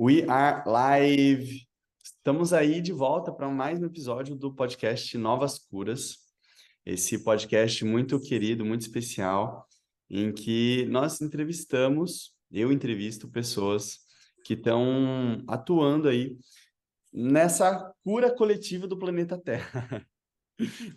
We are live. Estamos aí de volta para mais um episódio do podcast Novas Curas. Esse podcast muito querido, muito especial, em que eu entrevisto pessoas que estão atuando aí nessa cura coletiva do planeta Terra,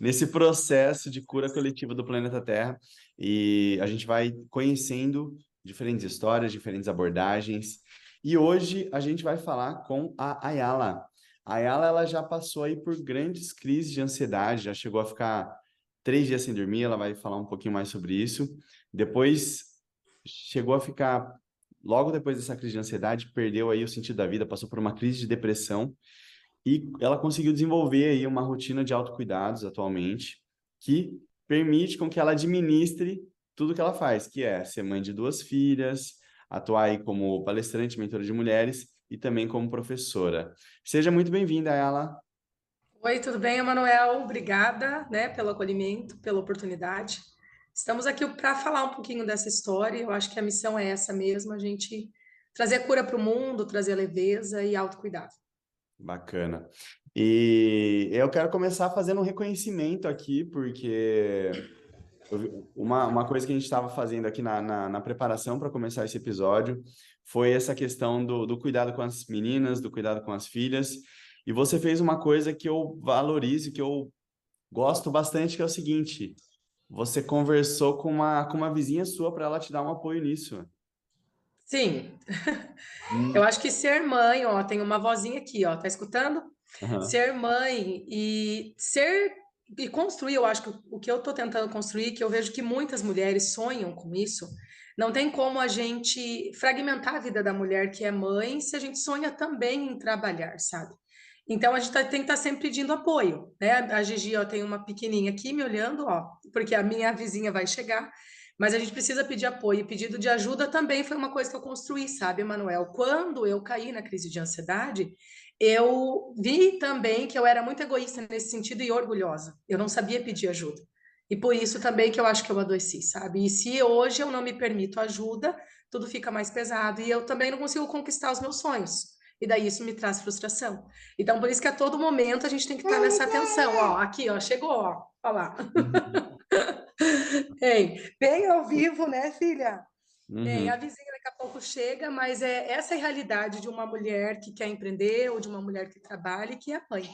nesse processo de cura coletiva do planeta Terra. E a gente vai conhecendo diferentes histórias, diferentes abordagens. E hoje a gente vai falar com a Ayala. A Ayala, ela já passou aí por grandes crises de ansiedade, já chegou a ficar 3 dias sem dormir, ela vai falar um pouquinho mais sobre isso. Depois chegou a ficar, logo depois dessa crise de ansiedade, perdeu aí o sentido da vida, passou por uma crise de depressão. E ela conseguiu desenvolver aí uma rotina de autocuidados atualmente, que permite com que ela administre tudo que ela faz, que é ser mãe de 2 filhas, atuar aí como palestrante, mentora de mulheres e também como professora. Seja muito bem-vinda, ela. Oi, tudo bem, Emanuel? Obrigada, pelo acolhimento, pela oportunidade. Estamos aqui para falar um pouquinho dessa história. Eu acho que a missão é essa mesmo, a gente trazer cura para o mundo, trazer leveza e autocuidado. Bacana. E eu quero começar fazendo um reconhecimento aqui, porque uma coisa que a gente estava fazendo aqui na preparação para começar esse episódio foi essa questão do cuidado com as meninas, do cuidado com as filhas. E você fez uma coisa que eu valorizo, que eu gosto bastante, que é o seguinte: você conversou com uma vizinha sua para ela te dar um apoio nisso. Sim, eu Hum. acho que ser mãe, ó, tem uma vozinha aqui, ó, tá escutando? Aham. Ser mãe e construir, eu acho que o que eu estou tentando construir, que eu vejo que muitas mulheres sonham com isso, não tem como a gente fragmentar a vida da mulher que é mãe se a gente sonha também em trabalhar, sabe? Então a gente tem que estar sempre pedindo apoio, né? A Gigi, ó, tem uma pequenininha aqui me olhando, ó, porque a minha vizinha vai chegar. Mas a gente precisa pedir apoio. E pedido de ajuda também foi uma coisa que eu construí, sabe, Emanuel? Quando eu caí na crise de ansiedade, eu vi também que eu era muito egoísta nesse sentido e orgulhosa. Eu não sabia pedir ajuda. E por isso também que eu acho que eu adoeci, sabe? E se hoje eu não me permito ajuda, tudo fica mais pesado. E eu também não consigo conquistar os meus sonhos. E daí isso me traz frustração. Então, por isso que a todo momento a gente tem que estar nessa atenção. Ó, aqui, ó, chegou, ó. Ó lá. Uhum. Ei, bem ao vivo, né, filha? Bem, a Uhum. vizinha daqui a pouco chega, mas essa é a realidade de uma mulher que quer empreender ou de uma mulher que trabalha e que é mãe.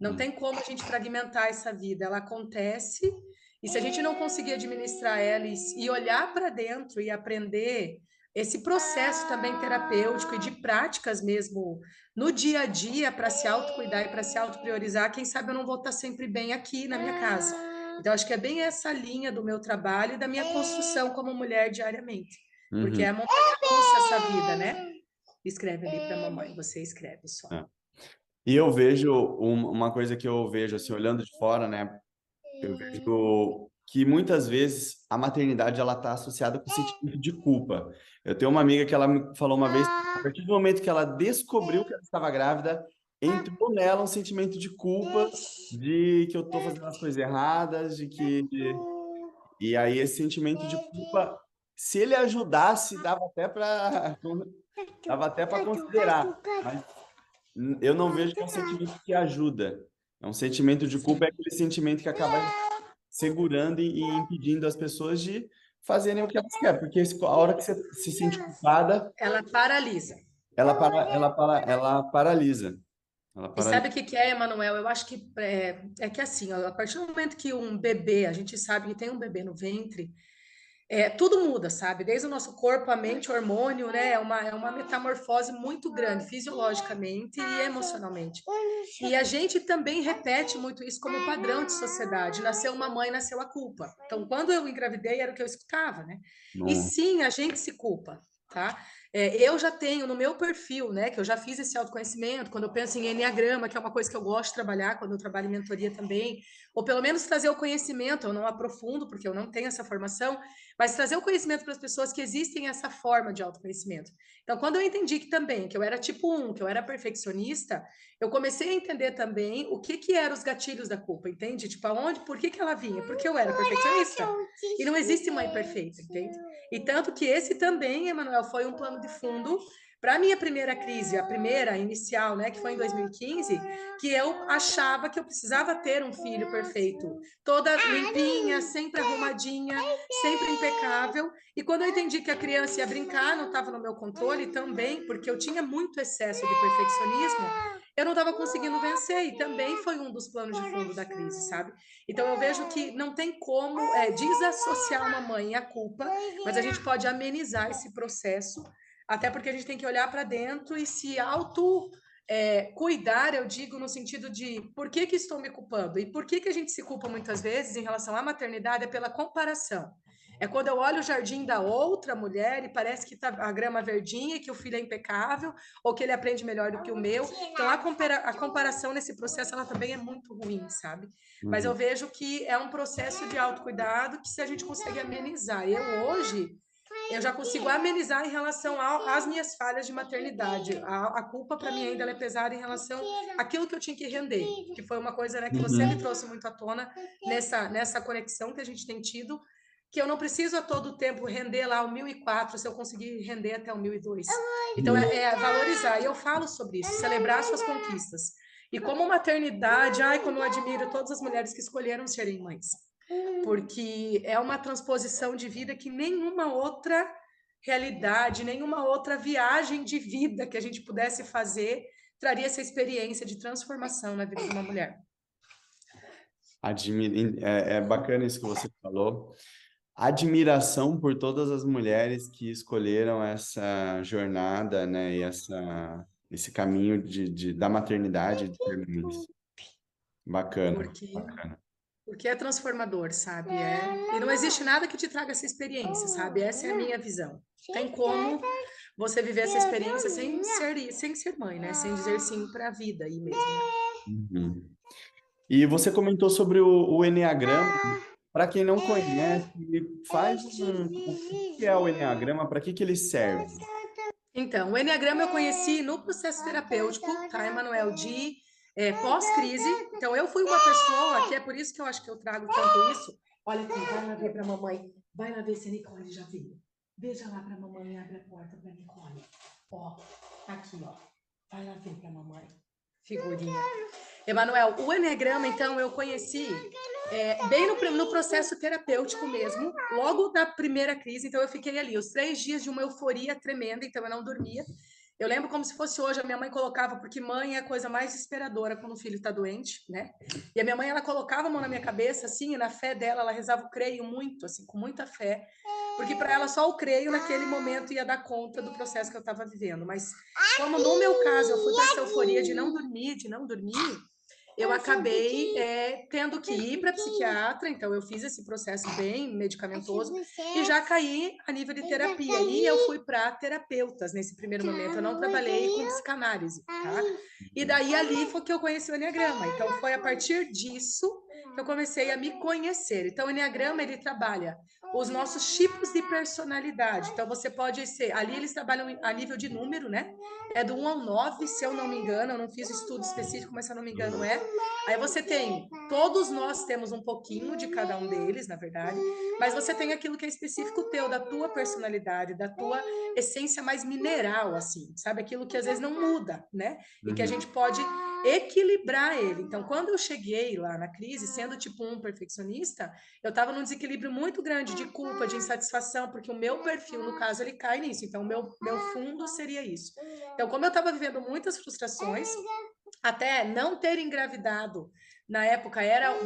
Não Uhum. tem como a gente fragmentar essa vida, ela acontece, e se a gente não conseguir administrar ela e olhar para dentro e aprender esse processo também terapêutico e de práticas mesmo no dia a dia para se autocuidar e para se autopriorizar, quem sabe eu não vou estar sempre bem aqui na minha casa. Então, acho que é bem essa linha do meu trabalho e da minha construção como mulher diariamente. Porque é Uhum. a montanha-russa essa vida, né? Escreve ali para a mamãe, você escreve só. É. E eu vejo uma coisa que eu vejo assim, olhando de fora, né? Eu vejo que muitas vezes a maternidade ela está associada com o sentimento de culpa. Eu tenho uma amiga que ela me falou uma vez, a partir do momento que ela descobriu que ela estava grávida, entrou nela um sentimento de culpa, de que eu estou fazendo as coisas erradas, e aí esse sentimento de culpa, se ele ajudasse, dava até para considerar, mas eu não vejo que é um sentimento que ajuda. É um sentimento de culpa, é Sim. aquele sentimento que acaba segurando e impedindo as pessoas de fazerem o que elas querem, porque a hora que você se sente culpada, Ela paralisa. ela paralisa. Ela E paralisa. sabe o que que é, Emanuel? Eu acho que é que assim, ó, a partir do momento que um bebê, a gente sabe que tem um bebê no ventre, tudo muda, sabe? Desde o nosso corpo, a mente, o hormônio, né? É uma metamorfose muito grande, fisiologicamente e emocionalmente. E a gente também repete muito isso como padrão de sociedade. Nasceu uma mãe, nasceu a culpa. Então, quando eu engravidei, era o que eu escutava, né? E Não. sim, a gente se culpa, tá? Eu já tenho no meu perfil, né, que eu já fiz esse autoconhecimento, quando eu penso em enneagrama, que é uma coisa que eu gosto de trabalhar, quando eu trabalho em mentoria também, ou pelo menos trazer o conhecimento, eu não aprofundo, porque eu não tenho essa formação, mas trazer o conhecimento para as pessoas que existem essa forma de autoconhecimento. Então, quando eu entendi que também, que eu era tipo 1, que eu era perfeccionista, eu comecei a entender também o que eram os gatilhos da culpa, entende? Tipo, aonde, por que ela vinha? Porque eu era perfeccionista. E não existe mãe perfeita, entende? E tanto que esse também, Emanuel, foi um plano de fundo Para a minha primeira crise, a primeira inicial, né, que foi em 2015, que eu achava que eu precisava ter um filho perfeito, toda limpinha, sempre arrumadinha, sempre impecável. E quando eu entendi que a criança ia brincar, não estava no meu controle também, porque eu tinha muito excesso de perfeccionismo, eu não estava conseguindo vencer. E também foi um dos planos de fundo da crise, sabe? Então eu vejo que não tem como desassociar uma mãe a culpa, mas a gente pode amenizar esse processo, até porque a gente tem que olhar para dentro e se cuidar, eu digo, no sentido de por que que estou me culpando? E por que que a gente se culpa muitas vezes em relação à maternidade? É pela comparação. É quando eu olho o jardim da outra mulher e parece que tá a grama verdinha, que o filho é impecável, ou que ele aprende melhor do que o meu. Então, a comparação nesse processo, ela também é muito ruim, sabe? Mas eu Uhum. vejo que é um processo de autocuidado que se a gente consegue amenizar. Eu já consigo amenizar em relação às minhas falhas de maternidade. A culpa, para mim, ainda é pesada em relação àquilo que eu tinha que render, que foi uma coisa, né, que você me Uhum. trouxe muito à tona nessa conexão que a gente tem tido, que eu não preciso a todo tempo render lá o 1004 se eu conseguir render até o 1002. Então, é valorizar. E eu falo sobre isso, celebrar suas conquistas. E como maternidade, ai, como eu admiro todas as mulheres que escolheram serem mães, porque é uma transposição de vida que nenhuma outra realidade, nenhuma outra viagem de vida que a gente pudesse fazer traria essa experiência de transformação na vida de uma mulher. É bacana isso que você falou. Admiração por todas as mulheres que escolheram essa jornada, né, e esse caminho da maternidade, de ter mães. Bacana, Porque bacana. porque é transformador, sabe? E não existe nada que te traga essa experiência, sabe? Essa é a minha visão. Tem como você viver essa experiência sem ser mãe, né? Sem dizer sim para a vida aí mesmo, né? Uhum. E você comentou sobre o Enneagrama. Para quem não conhece, o que é o Enneagrama, para que ele serve? Então, o Enneagrama eu conheci no processo terapêutico, tá, Emanuel, pós-crise. Então, eu fui uma pessoa, que é por isso que eu acho que eu trago tanto isso. Olha aqui, vai lá ver para a mamãe. Vai lá ver se a Nicole já veio. Veja lá para a mamãe e abre a porta para a Nicole. Ó, aqui, ó. Vai lá ver para a mamãe. Figurinha. Emanuel, o Enneagrama, então, eu conheci bem no processo terapêutico mesmo, logo da primeira crise. Então, eu fiquei ali os 3 dias de uma euforia tremenda, então eu não dormia. Eu lembro como se fosse hoje, a minha mãe colocava, porque mãe é a coisa mais desesperadora quando o filho está doente, né? E a minha mãe, ela colocava a mão na minha cabeça, assim, e na fé dela, ela rezava o creio muito, assim, com muita fé, porque para ela só o creio naquele momento ia dar conta do processo que eu estava vivendo. Mas como no meu caso eu fui para essa euforia de não dormir, eu acabei tendo que ir para psiquiatra, então eu fiz esse processo bem medicamentoso e já caí a nível de terapia. E eu fui para terapeutas nesse primeiro momento, eu não trabalhei com psicanálise, tá? E daí ali foi que eu conheci o Enneagrama. Então foi a partir disso que eu comecei a me conhecer. Então o Enneagrama ele trabalha os nossos tipos de personalidade. Então você pode ser, ali eles trabalham a nível de número, né? É do 1 ao 9, se eu não me engano, eu não fiz estudo específico, mas se eu não me engano é. Aí você tem, todos nós temos um pouquinho de cada um deles, na verdade, mas você tem aquilo que é específico teu, da tua personalidade, da tua essência mais mineral, assim, sabe? Aquilo que às vezes não muda, né? E que a gente pode equilibrar ele. Então, quando eu cheguei lá na crise, sendo tipo um perfeccionista, eu estava num desequilíbrio muito grande de culpa, de insatisfação, porque o meu perfil, no caso, ele cai nisso. Então, o meu fundo seria isso. Então, como eu estava vivendo muitas frustrações, até não ter engravidado na época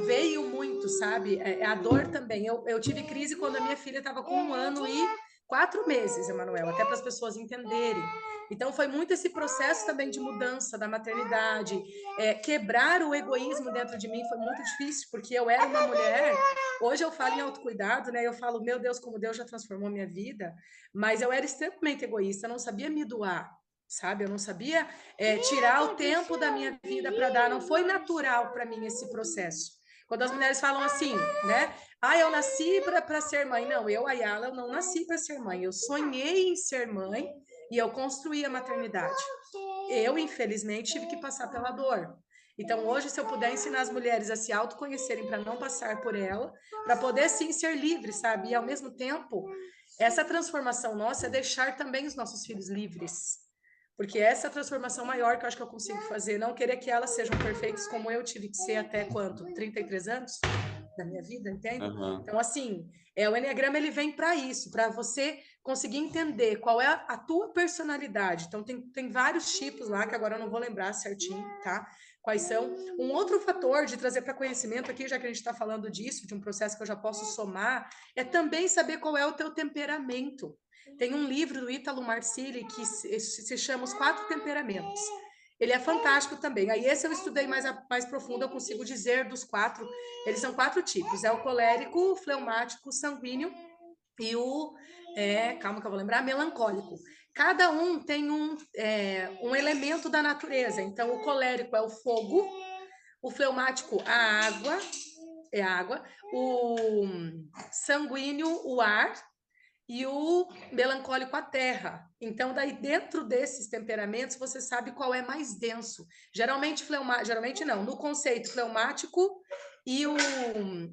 veio muito, sabe? A dor também. Eu tive crise quando a minha filha estava com 1 ano e 4 meses, Emanuel, até para as pessoas entenderem. Então foi muito esse processo também de mudança da maternidade, quebrar o egoísmo dentro de mim foi muito difícil, porque eu era uma mulher. Hoje eu falo em autocuidado, né? Eu falo, meu Deus, como Deus já transformou minha vida, mas eu era extremamente egoísta, eu não sabia me doar, sabe? Eu não sabia tirar o tempo da minha vida para dar, não foi natural para mim esse processo. Quando as mulheres falam assim, né? Ah, eu nasci para ser mãe. Não, eu, Ayala, eu não nasci para ser mãe. Eu sonhei em ser mãe e eu construí a maternidade. Eu, infelizmente, tive que passar pela dor. Então, hoje, se eu puder ensinar as mulheres a se autoconhecerem para não passar por ela, para poder sim ser livre, sabe? E ao mesmo tempo, essa transformação nossa é deixar também os nossos filhos livres. Porque essa é a transformação maior que eu acho que eu consigo fazer, não querer que elas sejam perfeitas como eu tive que ser até quanto? 33 anos da minha vida, entende? Aham. Então, assim, o Enneagrama ele vem para isso, para você conseguir entender qual é a tua personalidade. Então, tem vários tipos lá, que agora eu não vou lembrar certinho, tá? Quais são. Um outro fator de trazer para conhecimento aqui, já que a gente está falando disso, de um processo que eu já posso somar, é também saber qual é o teu temperamento. Tem um livro do Ítalo Marcilli que se chama Os Quatro Temperamentos. Ele é fantástico também. Aí esse eu estudei mais profundo, eu consigo dizer dos quatro. Eles são quatro tipos. É o colérico, o fleumático, o sanguíneo e calma que eu vou lembrar, melancólico. Cada um tem um elemento da natureza. Então, o colérico é o fogo, o fleumático, a água, o sanguíneo, o ar, e o melancólico a terra. Então, daí dentro desses temperamentos, você sabe qual é mais denso. Geralmente não, no conceito fleumático e o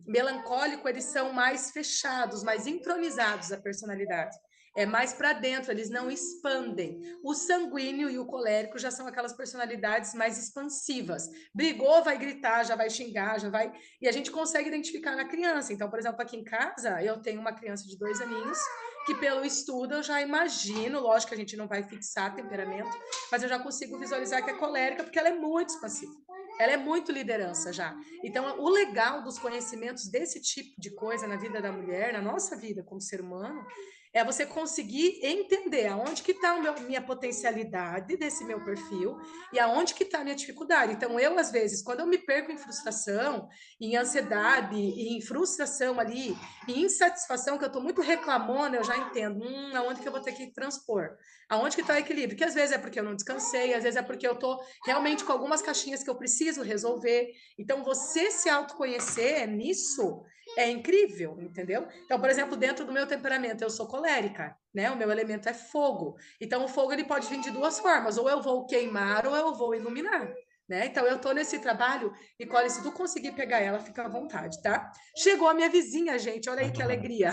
melancólico, eles são mais fechados, mais entronizados a personalidade. É mais para dentro, eles não expandem. O sanguíneo e o colérico já são aquelas personalidades mais expansivas. Brigou, vai gritar, já vai xingar, já vai. E a gente consegue identificar na criança. Então, por exemplo, aqui em casa, eu tenho uma criança de 2 aninhos que pelo estudo eu já imagino, lógico que a gente não vai fixar temperamento, mas eu já consigo visualizar que é colérica, porque ela é muito expansiva. Ela é muito liderança já. Então, o legal dos conhecimentos desse tipo de coisa na vida da mulher, na nossa vida como ser humano, é você conseguir entender aonde que está a minha potencialidade desse meu perfil e aonde que está a minha dificuldade. Então, eu, às vezes, quando eu me perco em frustração, em ansiedade, em frustração ali, em insatisfação, que eu estou muito reclamona, eu já entendo, aonde que eu vou ter que transpor? Aonde que está o equilíbrio? Que às vezes é porque eu não descansei, às vezes é porque eu estou realmente com algumas caixinhas que eu preciso resolver. Então, você se autoconhecer nisso é incrível, entendeu? Então, por exemplo, dentro do meu temperamento, eu sou colérica, né? O meu elemento é fogo. Então, o fogo ele pode vir de duas formas, ou eu vou queimar ou eu vou iluminar. Né? Então, eu estou nesse trabalho, Nicole, se tu conseguir pegar ela, fica à vontade, tá? Chegou a minha vizinha, gente, olha aí que alegria.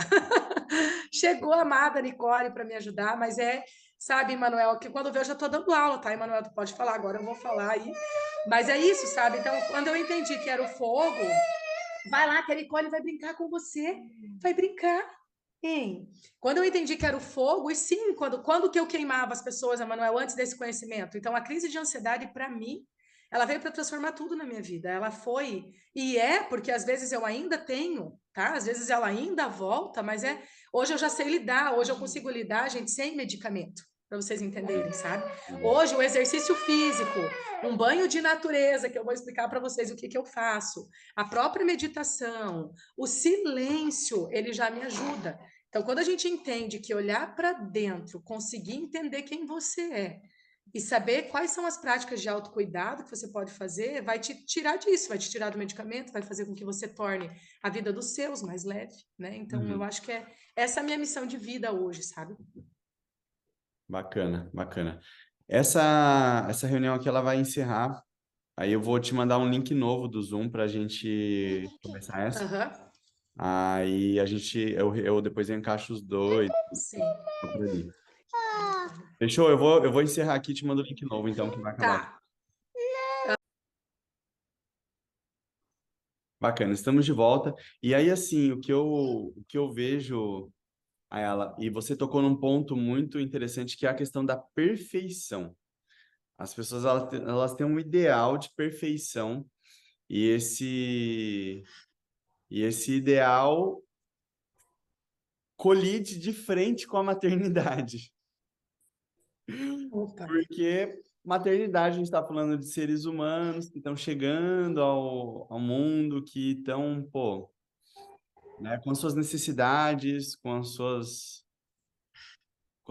Chegou a amada Nicole para me ajudar, mas sabe, Emanuel, que quando eu já estou dando aula, tá, Emanuel? Tu pode falar, agora eu vou falar aí. Mas é isso, sabe? Então, quando eu entendi que era o fogo, vai lá que a Nicole vai brincar com você. Vai brincar. Hein? Quando eu entendi que era o fogo, e sim, quando que eu queimava as pessoas, Emanuel, antes desse conhecimento? Então, a crise de ansiedade, para mim, ela veio para transformar tudo na minha vida. Ela foi, porque às vezes eu ainda tenho, tá? Às vezes ela ainda volta, mas hoje eu já sei lidar, hoje eu consigo lidar, gente, sem medicamento, para vocês entenderem, sabe? Hoje o exercício físico, um banho de natureza, que eu vou explicar para vocês o que eu faço, a própria meditação, o silêncio, ele já me ajuda. Então, quando a gente entende que olhar para dentro, conseguir entender quem você é e saber quais são as práticas de autocuidado que você pode fazer, vai te tirar disso, vai te tirar do medicamento, vai fazer com que você torne a vida dos seus mais leve, né? Então, eu acho que essa é a minha missão de vida hoje, sabe? Bacana, bacana. Essa reunião aqui ela vai encerrar. Aí eu vou te mandar um link novo do Zoom para a gente começar essa. Aham, Aí eu depois eu encaixo os dois sim. por ali. Fechou? Eu vou encerrar aqui e te mando o link novo, então, que vai acabar. Tá. Bacana, estamos de volta. E aí, assim, o que eu vejo, Ayala, e você tocou num ponto muito interessante, que é a questão da perfeição. As pessoas, elas têm um ideal de perfeição, e esse ideal colide de frente com a maternidade. Opa. Porque maternidade, a gente está falando de seres humanos que estão chegando ao mundo, que estão, pô, né, com as suas necessidades, com as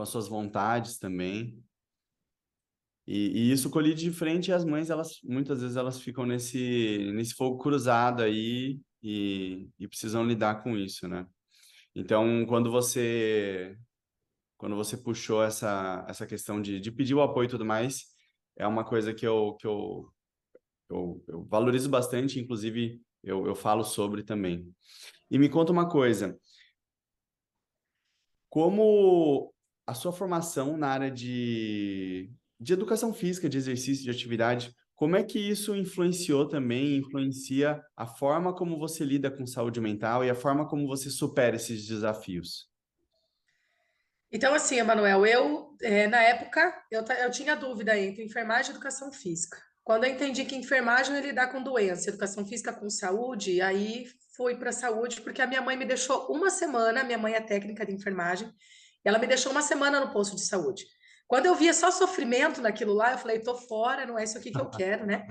suas vontades também. E isso colide de frente, e as mães, elas muitas vezes elas ficam nesse fogo cruzado aí e precisam lidar com isso, né? Então, quando você puxou essa questão de pedir o apoio e tudo mais, é uma coisa que eu valorizo bastante, inclusive eu falo sobre também. E me conta uma coisa, como a sua formação na área de educação física, de exercício, de atividade. Como é que isso influenciou também, influencia a forma como você lida com saúde mental e a forma como você supera esses desafios? Então, assim, Emanuel, na época, eu tinha dúvida entre enfermagem e educação física. Quando eu entendi que enfermagem ia lidar com doença, educação física com saúde, aí fui para saúde, porque a minha mãe me deixou uma semana, minha mãe é técnica de enfermagem, e ela me deixou uma semana no posto de saúde. Quando eu via só sofrimento naquilo lá, eu falei, tô fora, não é isso aqui que eu quero, né?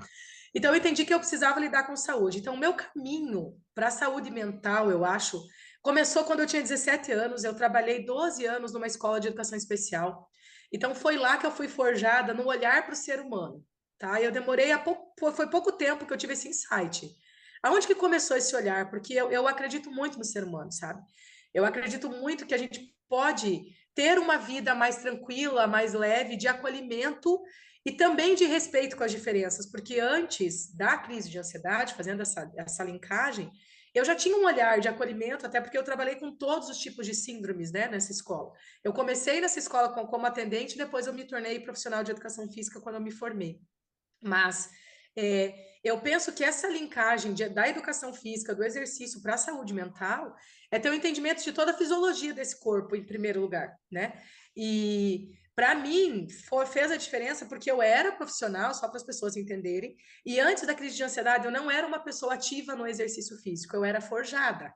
Então, eu entendi que eu precisava lidar com saúde. Então, o meu caminho para a saúde mental, eu acho, começou quando eu tinha 17 anos. Eu trabalhei 12 anos numa escola de educação especial. Então, foi lá que eu fui forjada no olhar para o ser humano. Tá? Eu demorei foi pouco tempo que eu tive esse insight. Aonde que começou esse olhar? Porque eu acredito muito no ser humano, sabe? Eu acredito muito que a gente pode ter uma vida mais tranquila, mais leve, de acolhimento e também de respeito com as diferenças, porque antes da crise de ansiedade, fazendo essa linkagem, eu já tinha um olhar de acolhimento, até porque eu trabalhei com todos os tipos de síndromes, né, nessa escola. Eu comecei nessa escola como atendente, depois eu me tornei profissional de educação física quando eu me formei. Mas eu penso que essa linkagem da educação física, do exercício para a saúde mental, é ter o um entendimento de toda a fisiologia desse corpo, em primeiro lugar, né? E para mim fez a diferença porque eu era profissional, só para as pessoas entenderem, e antes da crise de ansiedade eu não era uma pessoa ativa no exercício físico, eu era forjada.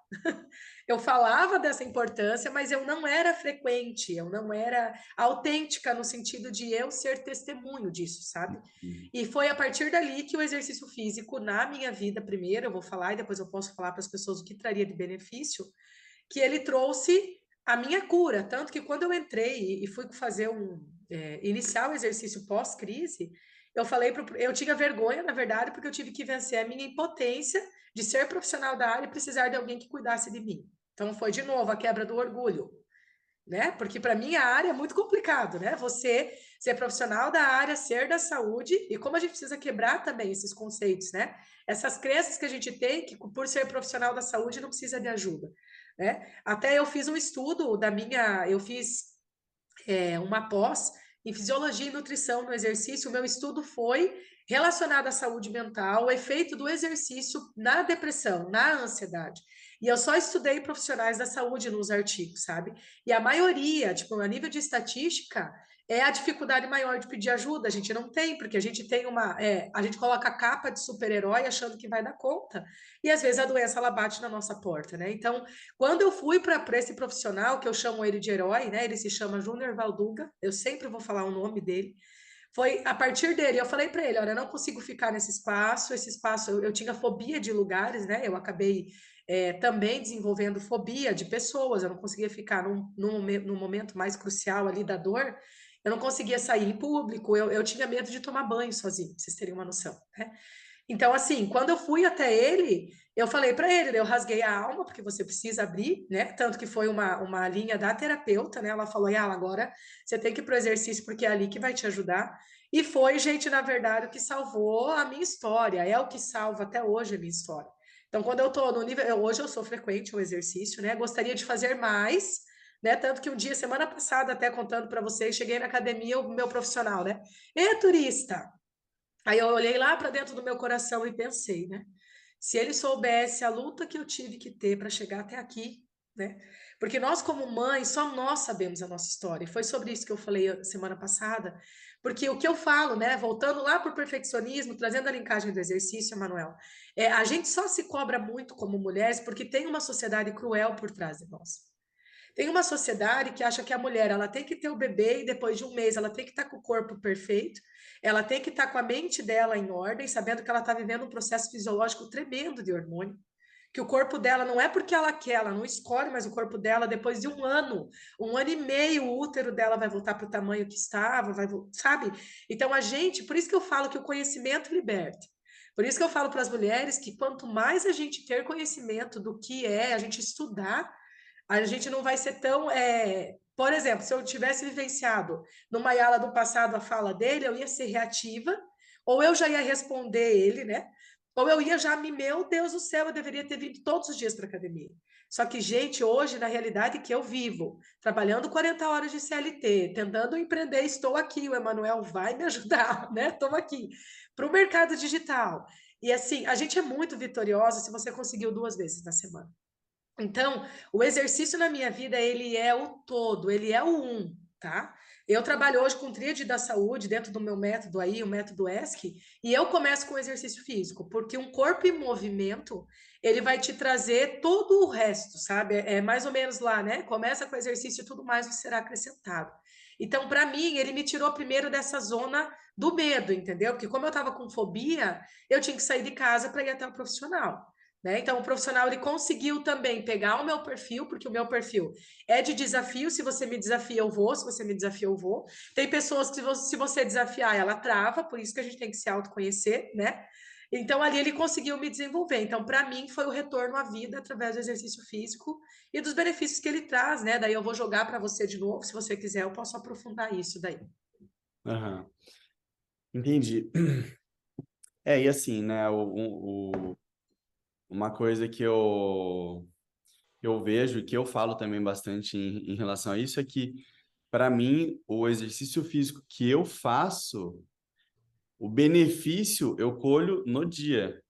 Eu falava dessa importância, mas eu não era frequente, eu não era autêntica no sentido de eu ser testemunho disso, sabe? E foi a partir dali que o exercício físico, na minha vida, primeiro, eu vou falar e depois eu posso falar para as pessoas o que traria de benefício, que ele trouxe a minha cura. Tanto que quando eu entrei e fui fazer iniciar o exercício pós-crise, eu tinha vergonha, na verdade, porque eu tive que vencer a minha impotência de ser profissional da área e precisar de alguém que cuidasse de mim. Então foi de novo a quebra do orgulho, né? Porque para mim a área é muito complicado, né? Você ser profissional da área, ser da saúde, e como a gente precisa quebrar também esses conceitos, né? Essas crenças que a gente tem que por ser profissional da saúde não precisa de ajuda, né? Até eu fiz um estudo eu fiz uma pós em fisiologia e nutrição no exercício. O meu estudo foi relacionado à saúde mental, o efeito do exercício na depressão, na ansiedade. E eu só estudei profissionais da saúde nos artigos, sabe? E a maioria, tipo, a nível de estatística, é a dificuldade maior de pedir ajuda. A gente não tem, porque a gente tem a gente coloca a capa de super-herói achando que vai dar conta. E às vezes a doença ela bate na nossa porta, né? Então, quando eu fui para esse profissional, que eu chamo ele de herói, né? Ele se chama Júnior Valduga, eu sempre vou falar o nome dele. Foi a partir dele, eu falei para ele, olha, eu não consigo ficar esse espaço, eu tinha fobia de lugares, né? Eu acabei também desenvolvendo fobia de pessoas, eu não conseguia ficar num momento mais crucial ali da dor, eu não conseguia sair em público, eu tinha medo de tomar banho sozinho, pra vocês terem uma noção, né? Então, assim, quando eu fui até ele, eu falei para ele, eu rasguei a alma, porque você precisa abrir, né? Tanto que foi uma linha da terapeuta, né? Ela falou, Yala, agora você tem que ir pro exercício, porque é ali que vai te ajudar. E foi, gente, na verdade, o que salvou a minha história, é o que salva até hoje a minha história. Então, quando eu tô no nível, hoje eu sou frequente ao exercício, né? Gostaria de fazer mais, né? Tanto que um dia, semana passada, até contando para vocês, cheguei na academia, o meu profissional, né? E turista, aí eu olhei lá para dentro do meu coração e pensei, né? Se ele soubesse a luta que eu tive que ter para chegar até aqui, né? Porque nós, como mães, só nós sabemos a nossa história. E foi sobre isso que eu falei semana passada. Porque o que eu falo, né? Voltando lá para o perfeccionismo, trazendo a linkagem do exercício, Manuel, a gente só se cobra muito como mulheres porque tem uma sociedade cruel por trás de nós. Tem uma sociedade que acha que a mulher ela tem que ter o bebê e depois de um mês ela tem que estar com o corpo perfeito, ela tem que estar com a mente dela em ordem, sabendo que ela está vivendo um processo fisiológico tremendo de hormônio, que o corpo dela não é porque ela quer, ela não escolhe, mas o corpo dela, depois de um ano e meio, o útero dela vai voltar para o tamanho que estava, sabe? Então a gente, por isso que eu falo que o conhecimento liberta. Por isso que eu falo para as mulheres que quanto mais a gente ter conhecimento do que é, a gente estudar, a gente não vai ser tão. Por exemplo, se eu tivesse vivenciado numa Yala do passado a fala dele, eu ia ser reativa, ou eu já ia responder ele, né? Ou eu ia já me, meu Deus do céu, eu deveria ter vindo todos os dias para academia. Só que, gente, hoje, na realidade que eu vivo, trabalhando 40 horas de CLT, tentando empreender, estou aqui, o Emanuel vai me ajudar, né? Estamos aqui, para o mercado digital. E assim, a gente é muito vitoriosa se você conseguiu 2 vezes na semana. Então, o exercício na minha vida, ele é o todo, ele é o um, tá? Eu trabalho hoje com tríade da saúde, dentro do meu método aí, o método ESC, e eu começo com exercício físico, porque um corpo em movimento, ele vai te trazer todo o resto, sabe? É mais ou menos lá, né? Começa com exercício e tudo mais será acrescentado. Então, para mim, ele me tirou primeiro dessa zona do medo, entendeu? Porque como eu estava com fobia, eu tinha que sair de casa para ir até o profissional. Né? Então, o profissional ele conseguiu também pegar o meu perfil, porque o meu perfil é de desafio. Se você me desafia, eu vou. Se você me desafia, eu vou. Tem pessoas que, se você desafiar, ela trava, por isso que a gente tem que se autoconhecer, né? Então, ali ele conseguiu me desenvolver. Então, para mim, foi o retorno à vida através do exercício físico e dos benefícios que ele traz, né? Daí eu vou jogar para você de novo. Se você quiser, eu posso aprofundar isso daí. Aham. Entendi. E assim, né, uma coisa que eu vejo e que eu falo também bastante em relação a isso é que, para mim, o exercício físico que eu faço, o benefício eu colho no dia,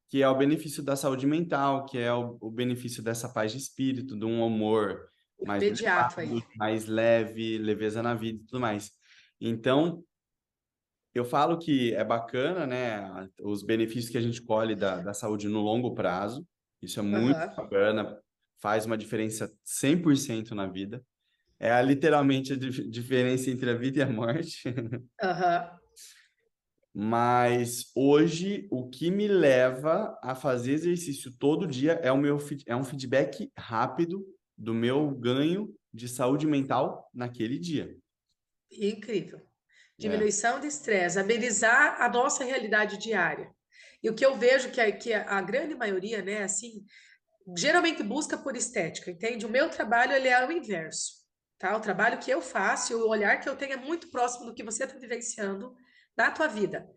que é o benefício da saúde mental, que é o benefício dessa paz de espírito, de um humor mais Imediato aí. elevado, mais leve, leveza na vida e tudo mais. Então, eu falo que é bacana, né, os benefícios que a gente colhe da saúde no longo prazo. Isso é muito Aham, bacana, faz uma diferença 100% na vida. Literalmente a diferença entre a vida e a morte. aham. Mas hoje, o que me leva a fazer exercício todo dia é um feedback rápido do meu ganho de saúde mental naquele dia. Incrível. É. Diminuição de estresse, amenizar a nossa realidade diária. E o que eu vejo que a grande maioria, né, assim, geralmente busca por estética, entende? O meu trabalho, ele é o inverso, tá? O trabalho que eu faço, o olhar que eu tenho é muito próximo do que você está vivenciando na tua vida.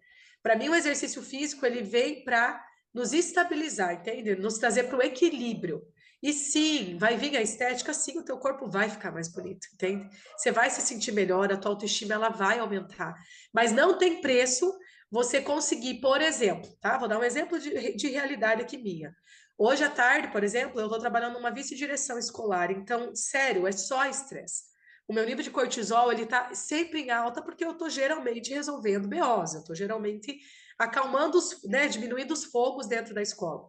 Para mim, o exercício físico, ele vem para nos estabilizar, entende? Nos trazer para o equilíbrio. E sim, vai vir a estética, sim, o teu corpo vai ficar mais bonito, entende? Você vai se sentir melhor, a tua autoestima ela vai aumentar. Mas não tem preço você conseguir, por exemplo, tá? Vou dar um exemplo de realidade aqui minha. Hoje à tarde, por exemplo, eu estou trabalhando numa vice-direção escolar, então, sério, é só estresse. O meu nível de cortisol, ele tá sempre em alta porque eu estou geralmente resolvendo BOs, eu estou geralmente acalmando, né, diminuindo os fogos dentro da escola.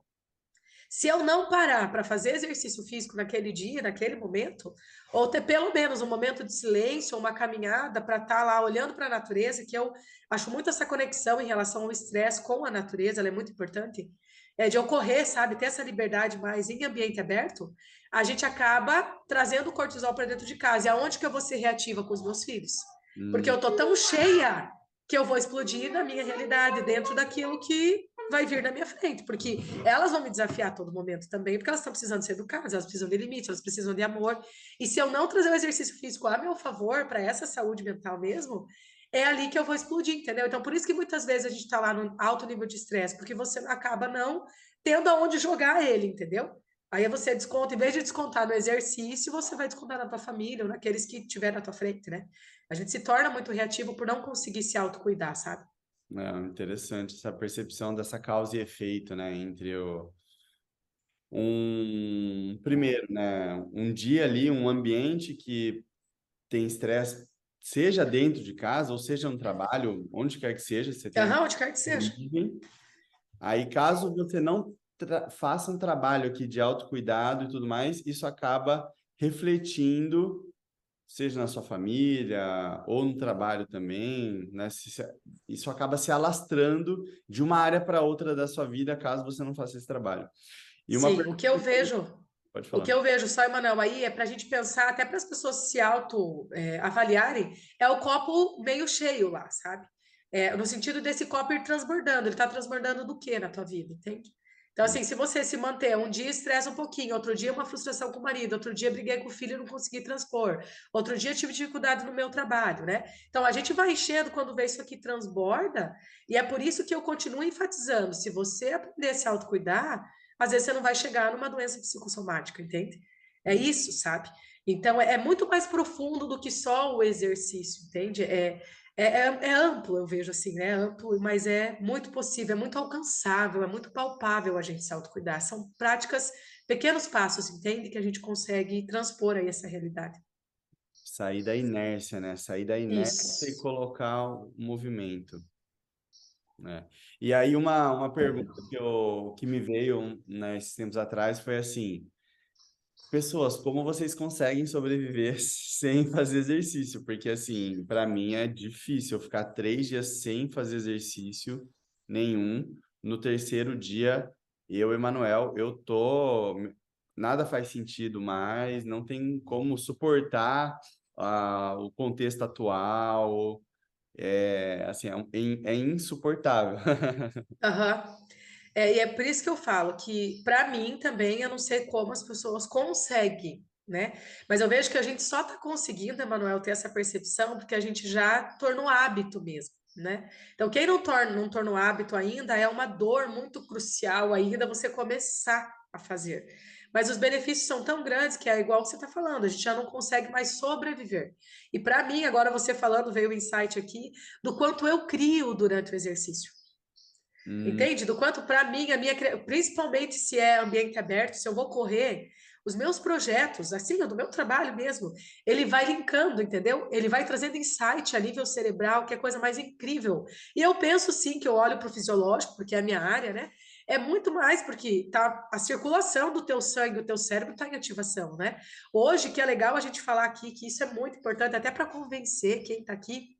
Se eu não parar para fazer exercício físico naquele dia, naquele momento, ou ter pelo menos um momento de silêncio, uma caminhada para estar lá olhando para a natureza, que eu acho muito essa conexão em relação ao estresse com a natureza, ela é muito importante, de ocorrer, sabe, ter essa liberdade mais em ambiente aberto, a gente acaba trazendo o cortisol para dentro de casa. E aonde que eu vou ser reativa com os meus filhos? Porque eu tô tão cheia que eu vou explodir na minha realidade, dentro daquilo que vai vir na minha frente, porque elas vão me desafiar a todo momento também, porque elas estão precisando ser educadas, elas precisam de limite, elas precisam de amor. E se eu não trazer o exercício físico a meu favor, para essa saúde mental mesmo, é ali que eu vou explodir, entendeu? Então, por isso que muitas vezes a gente está lá no alto nível de estresse, porque você acaba não tendo aonde jogar ele, entendeu? Aí você desconta, em vez de descontar no exercício, você vai descontar na tua família ou naqueles que tiver na tua frente, né? A gente se torna muito reativo por não conseguir se autocuidar, sabe? Interessante essa percepção dessa causa e efeito, né, entre primeiro, né, um dia ali, um ambiente que tem estresse, seja dentro de casa ou seja no trabalho, onde quer que seja, você tem Aham, onde quer que seja. origem. Aí, caso você não faça um trabalho aqui de autocuidado e tudo mais, isso acaba refletindo, seja na sua família ou no trabalho também, né? Isso acaba se alastrando de uma área para outra da sua vida, caso você não faça esse trabalho. E uma Sim, pergunta, pode o falar. que eu vejo só, Emanuel, aí é para a gente pensar, até para as pessoas se auto avaliarem, é o copo meio cheio lá, sabe? No sentido desse copo ir transbordando. Ele está transbordando do que na tua vida, entende? Então, assim, se você se manter, um dia estressa um pouquinho, outro dia uma frustração com o marido, outro dia briguei com o filho e não consegui transpor, outro dia tive dificuldade no meu trabalho, né? Então, a gente vai enchendo quando vê isso aqui transborda, e é por isso que eu continuo enfatizando, se você aprender a se autocuidar, às vezes você não vai chegar numa doença psicossomática, entende? É isso, sabe? Então, é muito mais profundo do que só o exercício, entende? É amplo, eu vejo assim, né? É amplo, mas é muito possível, é muito alcançável, é muito palpável a gente se autocuidar. São práticas, pequenos passos, entende? Que a gente consegue transpor aí essa realidade. Sair da inércia, né? Sair da inércia e Isso. colocar o movimento, né? E aí uma pergunta que me veio, né, esses tempos atrás foi assim: pessoas, como vocês conseguem sobreviver sem fazer exercício? Porque, assim, para mim é difícil eu ficar 3 dias sem fazer exercício nenhum. No terceiro dia, eu, Emanuel, eu tô. Nada faz sentido mais, não tem como suportar o contexto atual. Assim, é insuportável. Aham. E é por isso que eu falo que, para mim também, eu não sei como as pessoas conseguem, né? Mas eu vejo que a gente só está conseguindo, Emanuel, ter essa percepção porque a gente já tornou hábito mesmo, né? Então, quem não tornou hábito ainda, é uma dor muito crucial ainda você começar a fazer. Mas os benefícios são tão grandes que é igual você está falando, a gente já não consegue mais sobreviver. E para mim, agora você falando, veio o insight aqui do quanto eu crio durante o exercício. Hum, Entende? Do quanto para mim, principalmente se é ambiente aberto, se eu vou correr, os meus projetos, assim, do meu trabalho mesmo, ele vai linkando, entendeu? Ele vai trazendo insight a nível cerebral, que é a coisa mais incrível. E eu penso sim que eu olho para o fisiológico, porque é a minha área, né? É muito mais porque tá a circulação do teu sangue, do teu cérebro está em ativação, né? Hoje, que é legal a gente falar aqui, que isso é muito importante, até para convencer quem está aqui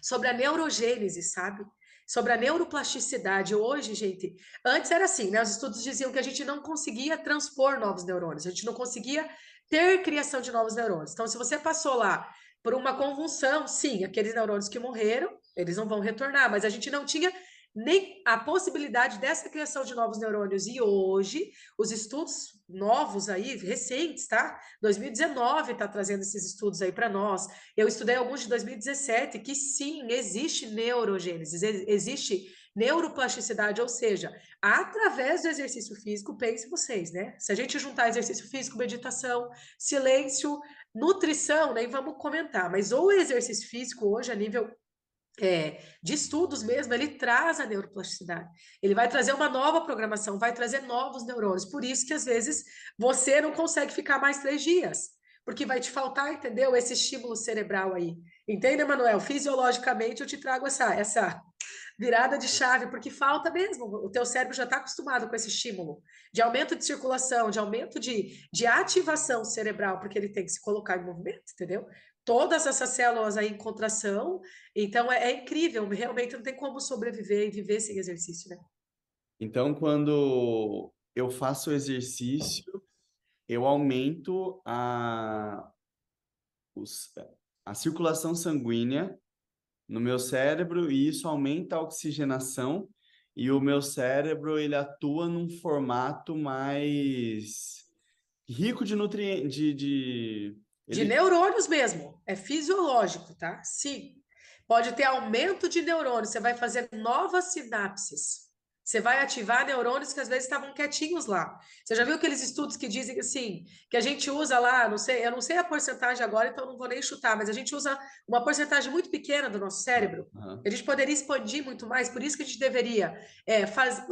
sobre a neurogênese, sabe? Sobre a neuroplasticidade. Hoje, gente, antes era assim, né? Os estudos diziam que a gente não conseguia transpor novos neurônios, a gente não conseguia ter criação de novos neurônios. Então, se você passou lá por uma convulsão, sim, aqueles neurônios que morreram, eles não vão retornar, mas a gente não tinha nem a possibilidade dessa criação de novos neurônios. E hoje, os estudos novos aí, recentes, tá? 2019 está trazendo esses estudos aí para nós. Eu estudei alguns de 2017 que sim, existe neurogênese, existe neuroplasticidade, ou seja, através do exercício físico, pense vocês, né? Se a gente juntar exercício físico, meditação, silêncio, nutrição, nem vamos comentar, mas o exercício físico hoje, a nível de estudos mesmo, ele traz a neuroplasticidade. Ele vai trazer uma nova programação, vai trazer novos neurônios. Por isso que às vezes você não consegue ficar mais 3 dias, porque vai te faltar, entendeu? Esse estímulo cerebral aí. Entende, Manuel? Fisiologicamente eu te trago essa virada de chave, porque falta mesmo. O teu cérebro já está acostumado com esse estímulo de aumento de circulação, de aumento de ativação cerebral, porque ele tem que se colocar em movimento, entendeu? Todas essas células aí em contração, então é incrível, realmente não tem como sobreviver e viver sem exercício, né? Então, quando eu faço exercício, eu aumento os- a circulação sanguínea no meu cérebro e isso aumenta a oxigenação e o meu cérebro ele atua num formato mais rico de nutrientes, De ele neurônios mesmo, é fisiológico, tá? Sim. Pode ter aumento de neurônios, você vai fazer novas sinapses. Você vai ativar neurônios que às vezes estavam quietinhos lá. Você já viu aqueles estudos que dizem assim, que a gente usa lá, não sei, eu não sei a porcentagem agora, então não vou nem chutar, mas a gente usa uma porcentagem muito pequena do nosso cérebro. A Aham. gente poderia expandir muito mais, por isso que a gente deveria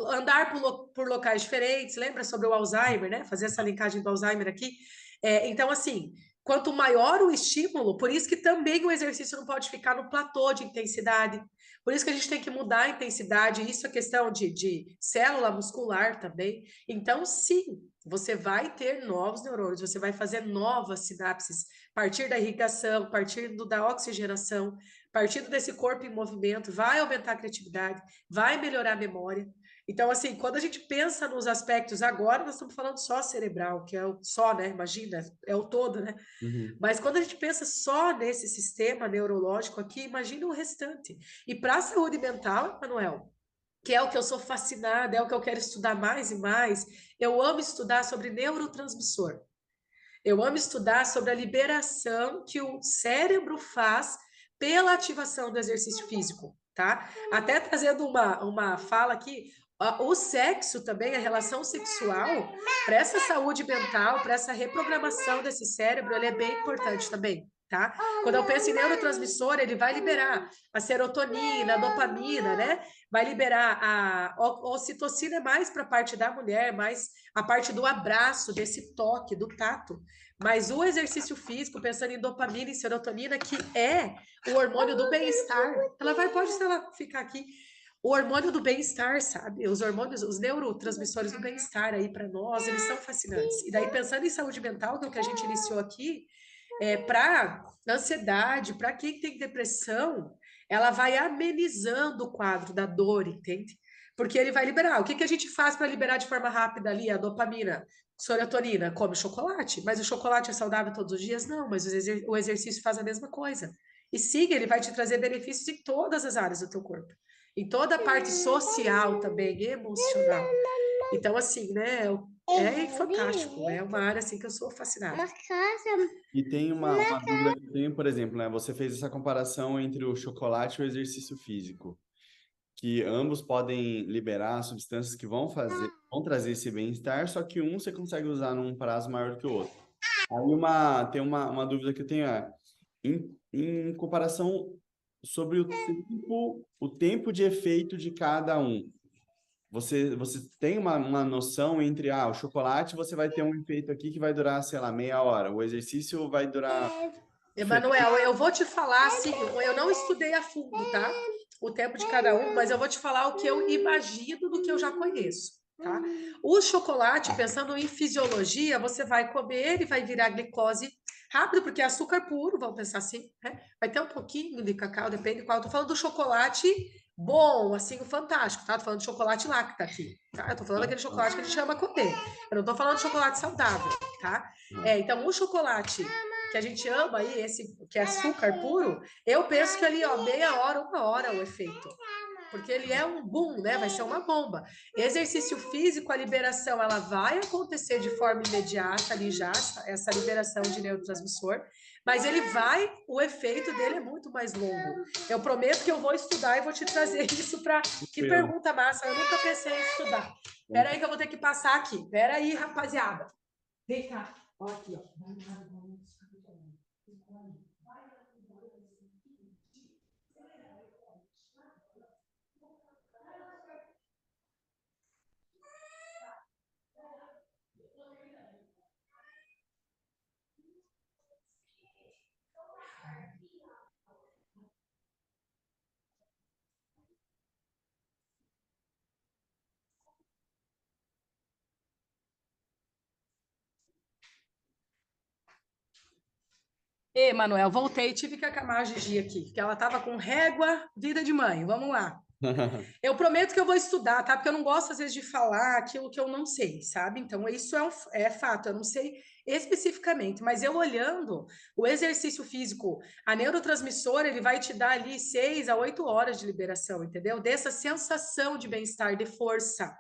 andar por locais diferentes. Lembra sobre o Alzheimer, né? Fazer essa linkagem do Alzheimer aqui. Então, assim, quanto maior o estímulo, por isso que também o exercício não pode ficar no platô de intensidade. Por isso que a gente tem que mudar a intensidade, isso é questão de célula muscular também. Então, sim, você vai ter novos neurônios, você vai fazer novas sinapses, a partir da irrigação, a partir da oxigenação, partindo desse corpo em movimento, vai aumentar a criatividade, vai melhorar a memória. Então, assim, quando a gente pensa nos aspectos agora, nós estamos falando só cerebral, que é o só, né? Imagina, é o todo, né? Uhum. Mas quando a gente pensa só nesse sistema neurológico aqui, imagina o restante. E para a saúde mental, Manuel, que é o que eu sou fascinada, é o que eu quero estudar mais e mais, eu amo estudar sobre neurotransmissor. Eu amo estudar sobre a liberação que o cérebro faz pela ativação do exercício físico, tá? Até trazendo uma fala aqui, O sexo também, a relação sexual, para essa saúde mental, para essa reprogramação desse cérebro, ele é bem importante também, tá? Quando eu penso em neurotransmissor, ele vai liberar a serotonina, a dopamina, né? Vai liberar a ocitocina mais para a parte da mulher, mais a parte do abraço, desse toque, do tato. Mas o exercício físico, pensando em dopamina e serotonina, que é o hormônio do bem-estar, pode ela ficar aqui, o hormônio do bem-estar, sabe? Os hormônios, os neurotransmissores do bem-estar aí para nós, eles são fascinantes. E daí, pensando em saúde mental, que é o que a gente iniciou aqui, para ansiedade, para quem tem depressão, ela vai amenizando o quadro da dor, entende? Porque ele vai liberar. O que a gente faz para liberar de forma rápida ali a dopamina, serotonina? Come chocolate. Mas o chocolate é saudável todos os dias? Não, mas o exercício faz a mesma coisa. E siga, ele vai te trazer benefícios em todas as áreas do teu corpo. Em toda a parte social também, emocional. Então, assim, né? É fantástico. É uma área assim que eu sou fascinada. E tem uma dúvida que eu tenho, por exemplo, né? Você fez essa comparação entre o chocolate e o exercício físico, que ambos podem liberar substâncias que vão trazer esse bem-estar, só que um você consegue usar num prazo maior do que o outro. Aí tem uma dúvida que eu tenho em comparação sobre o tempo de efeito de cada um. Você tem uma noção entre, o chocolate você vai ter um efeito aqui que vai durar, sei lá, meia hora. O exercício vai durar diferente. Emanuel, eu vou te falar assim, eu não estudei a fundo, tá? O tempo de cada um, mas eu vou te falar o que eu imagino do que eu já conheço, tá? O chocolate, pensando em fisiologia, você vai comer, ele vai virar glicose rápido, porque é açúcar puro, vamos pensar assim, né? Vai ter um pouquinho de cacau, depende qual. Eu tô falando do chocolate bom, assim, o fantástico, tá? Tô falando de chocolate lacta aqui, tá? Eu tô falando daquele chocolate que a gente chama coter. Eu não tô falando de chocolate saudável, tá? Então, o chocolate que a gente ama aí, esse que é açúcar puro, eu penso que ali, ó, meia hora, uma hora o efeito. Porque ele é um boom, né? Vai ser uma bomba. Exercício físico, a liberação, ela vai acontecer de forma imediata ali já, essa liberação de neurotransmissor, mas o efeito dele é muito mais longo. Eu prometo que eu vou estudar e vou te trazer isso para. Que pergunta massa, eu nunca pensei em estudar. Espera aí que eu vou ter que passar aqui. Espera aí, rapaziada. Vem cá. Olha aqui, ó. Ei, Manuel, voltei, tive que acalmar a Gigi aqui, porque ela estava com régua, vida de mãe. Vamos lá. Eu prometo que eu vou estudar, tá? Porque eu não gosto, às vezes, de falar aquilo que eu não sei, sabe? Então, isso é fato, eu não sei especificamente, mas eu olhando o exercício físico, a neurotransmissora, ele vai te dar ali 6 a 8 horas de liberação, entendeu? Dessa sensação de bem-estar, de força.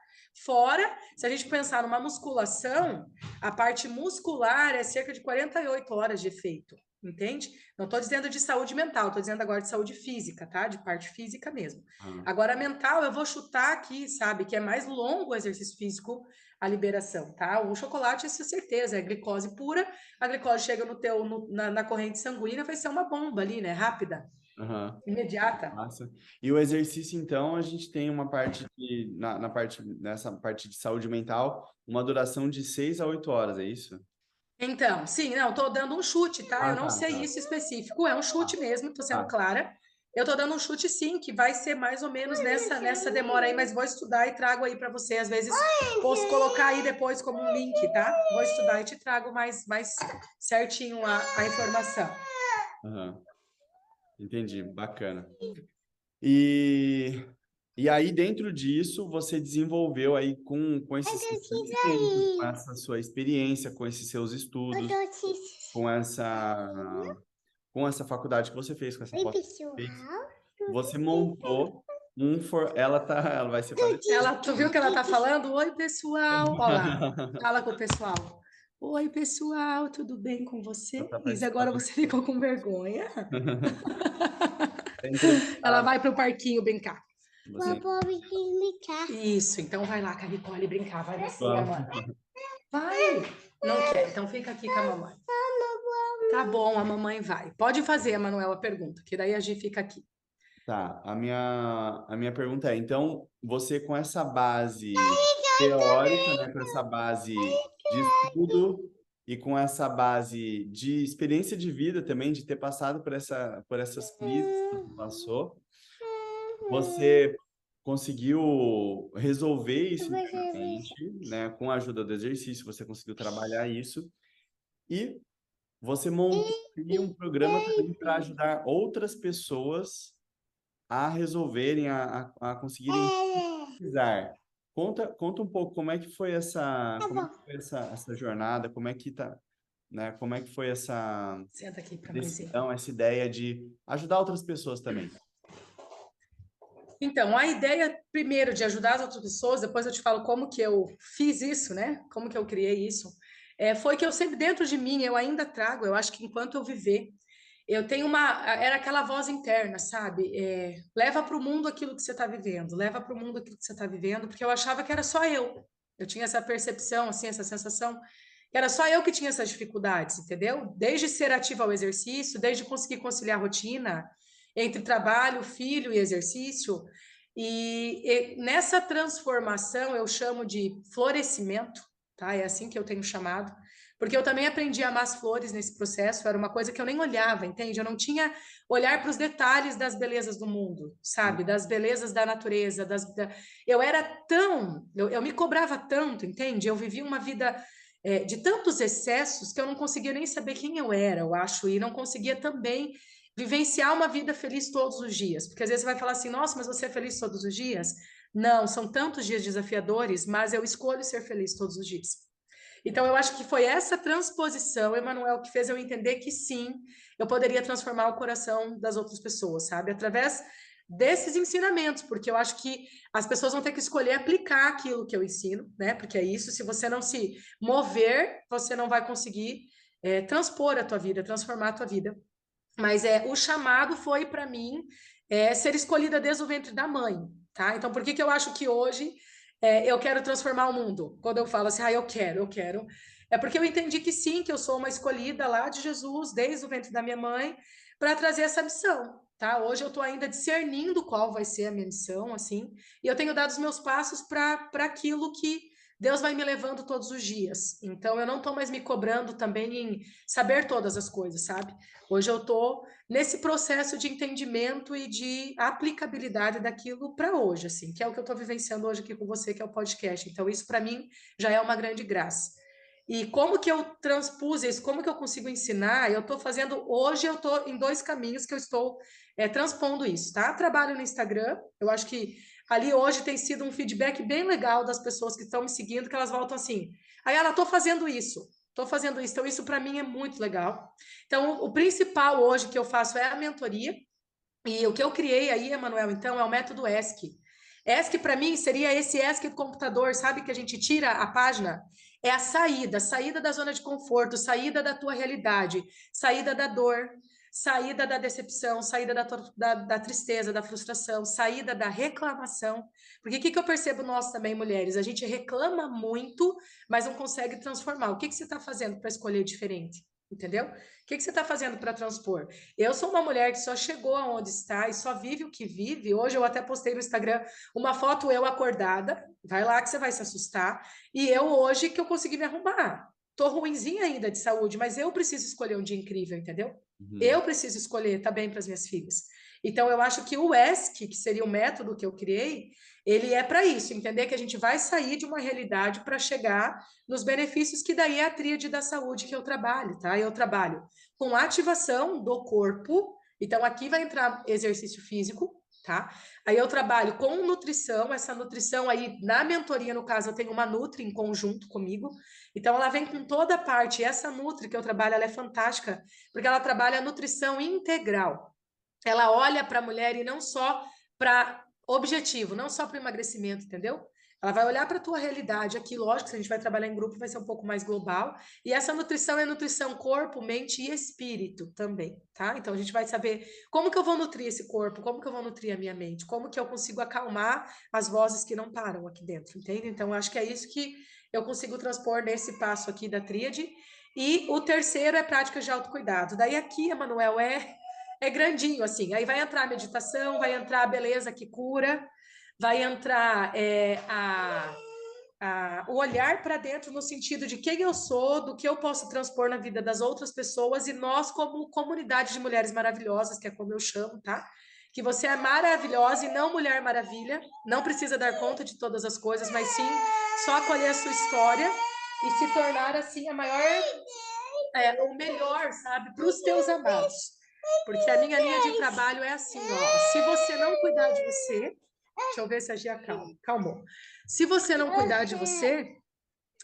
Fora, se a gente pensar numa musculação, a parte muscular é cerca de 48 horas de efeito. Entende? Não estou dizendo de saúde mental, estou dizendo agora de saúde física, tá? De parte física mesmo. Agora, mental, eu vou chutar aqui, sabe? Que é mais longo o exercício físico, a liberação, tá? O chocolate, isso é certeza, é glicose pura. A glicose chega na corrente sanguínea, vai ser uma bomba ali, né? Rápida, imediata. Massa. E o exercício, então, a gente tem uma parte nessa parte de saúde mental, uma duração de 6 a 8 horas, é isso? Então, sim, não, estou dando um chute, tá? Eu não Tá. sei isso específico, é um chute mesmo, estou sendo Tá. clara. Eu estou dando um chute, sim, que vai ser mais ou menos nessa demora aí, mas vou estudar e trago aí para você. Às vezes posso colocar aí depois como um link, tá? Vou estudar e te trago mais certinho a informação. Entendi, bacana. E aí, dentro disso, você desenvolveu aí com esses seus conhecimentos, com essa sua experiência, com esses seus estudos, com essa faculdade que você fez, com essa pós que você fez, você montou ela vai ser Tu viu que ela tá falando? Oi, pessoal. Olha lá, fala com o pessoal. Oi, pessoal, tudo bem com vocês? Agora você ficou com vergonha? Ela vai para o parquinho brincar. Você... Pode brincar. Isso, então vai lá com a Nicole brincar, vai você, Vamos. amor. Vai! Não quer, então fica aqui com a mamãe. Tá bom, a mamãe vai. Pode fazer, a Manuela, a pergunta, que daí a gente fica aqui. Tá, a minha pergunta é, então, você com essa base teórica, né, com essa base de estudo e com essa base de experiência de vida também, de ter passado por essas crises que você passou, você conseguiu resolver isso internamente, né? Com a ajuda do exercício, você conseguiu trabalhar isso e você montou aí um programa também para ajudar outras pessoas a resolverem, a conseguirem pesquisar. Conta um pouco como é que foi essa jornada, como é que tá, né? Como é que foi essa Senta aqui para mãezinha. decisão, essa ideia de ajudar outras pessoas também. Então, a ideia, primeiro, de ajudar as outras pessoas, depois eu te falo como que eu fiz isso, né? Como que eu criei isso. Foi que eu sempre, dentro de mim, eu ainda trago, eu acho que enquanto eu viver, eu tenho era aquela voz interna, sabe? Leva para o mundo aquilo que você está vivendo, leva para o mundo aquilo que você está vivendo, porque eu achava que era só eu. Eu tinha essa percepção, assim, essa sensação, que era só eu que tinha essas dificuldades, entendeu? Desde ser ativa ao exercício, desde conseguir conciliar a rotina entre trabalho, filho e exercício. E nessa transformação eu chamo de florescimento, tá? É assim que eu tenho chamado, porque eu também aprendi a amar as flores nesse processo, era uma coisa que eu nem olhava, entende? Eu não tinha olhar para os detalhes das belezas do mundo, sabe? Das belezas da natureza, eu era eu me cobrava tanto, entende? Eu vivia uma vida de tantos excessos que eu não conseguia nem saber quem eu era, eu acho, e não conseguia também vivenciar uma vida feliz todos os dias, porque às vezes você vai falar assim, nossa, mas você é feliz todos os dias? Não, são tantos dias desafiadores, mas eu escolho ser feliz todos os dias. Então, eu acho que foi essa transposição, Emanuel, que fez eu entender que sim, eu poderia transformar o coração das outras pessoas, sabe? Através desses ensinamentos, porque eu acho que as pessoas vão ter que escolher aplicar aquilo que eu ensino, né? Porque é isso, se você não se mover, você não vai conseguir transpor a tua vida, transformar a tua vida. Mas o chamado foi para mim ser escolhida desde o ventre da mãe, tá? Então, por que que eu acho que hoje eu quero transformar o mundo? Quando eu falo assim, eu quero. É porque eu entendi que sim, que eu sou uma escolhida lá de Jesus, desde o ventre da minha mãe, para trazer essa missão, tá? Hoje eu estou ainda discernindo qual vai ser a minha missão, assim, e eu tenho dado os meus passos para aquilo que Deus vai me levando todos os dias. Então, eu não estou mais me cobrando também em saber todas as coisas, sabe? Hoje eu estou nesse processo de entendimento e de aplicabilidade daquilo para hoje, assim, que é o que eu estou vivenciando hoje aqui com você, que é o podcast. Então, isso para mim já é uma grande graça. E como que eu transpus isso? Como que eu consigo ensinar? Eu estou fazendo, hoje eu estou em dois caminhos que eu estou transpondo isso, tá? Trabalho no Instagram, eu acho que ali hoje tem sido um feedback bem legal das pessoas que estão me seguindo, que elas voltam assim, aí ela, estou fazendo isso. Estou fazendo isso, então isso para mim é muito legal. Então, o principal hoje que eu faço é a mentoria, e o que eu criei aí, Emanuel, então, é o método ESC. ESC, para mim, seria esse ESC do computador, sabe, que a gente tira a página? É a saída da zona de conforto, saída da tua realidade, saída da dor, saída da decepção, saída da tristeza, da frustração, saída da reclamação. Porque o que eu percebo nós também, mulheres? A gente reclama muito, mas não consegue transformar. O que você está fazendo para escolher diferente? Entendeu? O que você está fazendo para transpor? Eu sou uma mulher que só chegou aonde está e só vive o que vive. Hoje eu até postei no Instagram uma foto eu acordada. Vai lá que você vai se assustar. E eu hoje que eu consegui me arrumar. Tô ruinzinha ainda de saúde, mas eu preciso escolher um dia incrível, entendeu? Eu preciso escolher, tá bem para as minhas filhas. Então eu acho que o ESC, que seria o método que eu criei, ele é para isso, entender que a gente vai sair de uma realidade para chegar nos benefícios que daí é a tríade da saúde que eu trabalho, tá? Eu trabalho com ativação do corpo, então aqui vai entrar exercício físico, tá? Aí eu trabalho com nutrição, essa nutrição aí na mentoria, no caso, eu tenho uma Nutri em conjunto comigo, então ela vem com toda a parte, e essa Nutri que eu trabalho, ela é fantástica, porque ela trabalha a nutrição integral. Ela olha para a mulher e não só para objetivo, não só para emagrecimento, entendeu? Ela vai olhar para a tua realidade aqui, lógico, se a gente vai trabalhar em grupo, vai ser um pouco mais global. E essa nutrição é nutrição corpo, mente e espírito também, tá? Então a gente vai saber como que eu vou nutrir esse corpo, como que eu vou nutrir a minha mente, como que eu consigo acalmar as vozes que não param aqui dentro, entende? Então eu acho que é isso que eu consigo transpor nesse passo aqui da tríade. E o terceiro é práticas de autocuidado. Daí aqui, Emanuel, é grandinho, assim. Aí vai entrar a meditação, vai entrar a beleza que cura, vai entrar o olhar para dentro no sentido de quem eu sou, do que eu posso transpor na vida das outras pessoas e nós como comunidade de mulheres maravilhosas, que é como eu chamo, tá? Que você é maravilhosa e não Mulher Maravilha, não precisa dar conta de todas as coisas, mas sim só acolher a sua história e se tornar assim a maior, o melhor, sabe, para os teus amados. Porque a minha linha de trabalho é assim, ó, se você não cuidar de você, deixa eu ver se a Gia calmou. Se você não cuidar de você,